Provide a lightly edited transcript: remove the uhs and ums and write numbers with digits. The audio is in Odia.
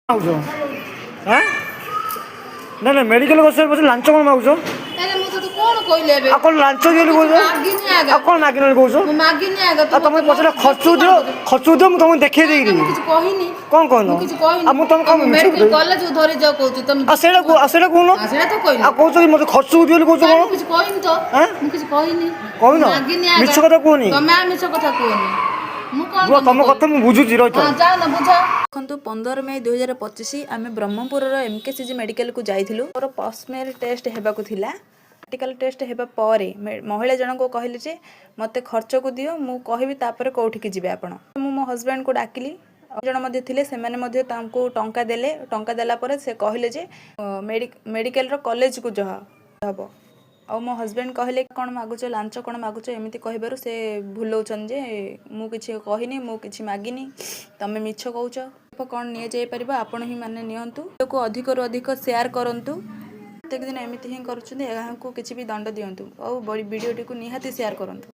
ମାଗୁଛ ହଁ ନା ନା ମେଡ଼ିକାଲ ବସିବା ପଛରେ ଲାଞ୍ଚ କ'ଣ ମାଗୁଛ? ଆରେ ମୁଁ ତତେ କଣ କହିଲି ଏବେ? ଆଉ କ'ଣ ଲାଞ୍ଚ ଦିଅ କହୁଛ? ମାଗିନି ଆଗ। ଆଉ କ'ଣ ମାଗିନ ବୋଲି କହୁଛ? ମୁଁ ମାଗିନି ଆଗ। ଆଉ ତମେ ପଛରେ ଖର୍ଚ୍ଚ ଦିଅ ମୁଁ ତମକୁ ଦେଖେଇ ଦେଇକିରି ମୁଁ କିଛି କହିନି। କ'ଣ କହିନ? ମୁଁ କିଛି କହିନି। ଆଉ ମୁଁ ତମେ କ'ଣ ମିଛ ମେଡିକାଲ କଲେଜ ଧରି ଯାଉ କହୁଛୁ ତମେ। ଆଉ ସେଇଟା କହୁନ ସେଇଟା ତ କହିଲି। ଆଉ କହୁଛ କି ମୋତେ ଖର୍ଚ୍ଚକୁ ଦିଅ ବୋଲି କହୁଛ କ'ଣ? ମୁଁ କିଛି କହିନି ତ। ଆଁ ମୁଁ କିଛି କହିନି। କହିନ ମାଗିନି ଆଗ। ମିଛ କଥା କୁହନି। ତମେ ମିଛ କଥା କୁହନି। ମୁଁ କ'ଣ ତମ କଥା ମୁଁ ବୁଝୁଛି ରହିଥ। ଯାଅ ନା ବୁଝ। ଦେଖନ୍ତୁ 15 ମେ 2025 ଆମେ ବ୍ରହ୍ମପୁରର MKCG ମେଡ଼ିକାଲକୁ ଯାଇଥିଲୁ। ମୋର ପସ୍ମେର ଟେଷ୍ଟ ହେବାକୁ ଥିଲା। ମେଡ଼ିକାଲ ଟେଷ୍ଟ ହେବା ପରେ ମହିଳା ଜଣଙ୍କୁ କହିଲି ଯେ ମୋତେ ଖର୍ଚ୍ଚକୁ ଦିଅ, ମୁଁ କହିବି ତାପରେ କେଉଁଠିକି ଯିବେ ଆପଣ। ମୁଁ ମୋ ହଜବେଣ୍ଡକୁ ଡାକିଲି। ଆଉ ଜଣ ମଧ୍ୟ ଥିଲେ, ସେମାନେ ମଧ୍ୟ ତାଙ୍କୁ ଟଙ୍କା ଦେଲେ। ଟଙ୍କା ଦେଲା ପରେ ସେ କହିଲେ ଯେ ମେଡ଼ିକାଲର କଲେଜକୁ ଯାହା ହେବ। ଆଉ ମୋ ହଜବେଣ୍ଡ କହିଲେ କ'ଣ ମାଗୁଛ, ଲାଞ୍ଚ କ'ଣ ମାଗୁଛ, ଏମିତି କହିବାରୁ ସେ ଭୁଲଉଛନ୍ତି ଯେ ମୁଁ କିଛି କହିନି, ମୁଁ କିଛି ମାଗିନି, ତମେ ମିଛ କହୁଛ। କ'ଣ ନିଆଯାଇପାରିବ ଆପଣ ହିଁ ମାନେ ନିଅନ୍ତୁ। ଭିଡ଼ିଓକୁ ଅଧିକରୁ ଅଧିକ ସେୟାର କରନ୍ତୁ। ପ୍ରତ୍ୟେକ ଦିନ ଏମିତି ହିଁ କରୁଛନ୍ତି, ଏହାକୁ କିଛି ବି ଦଣ୍ଡ ଦିଅନ୍ତୁ। ଆଉ ଭିଡ଼ିଓଟିକୁ ନିହାତି ସେୟାର କରନ୍ତୁ।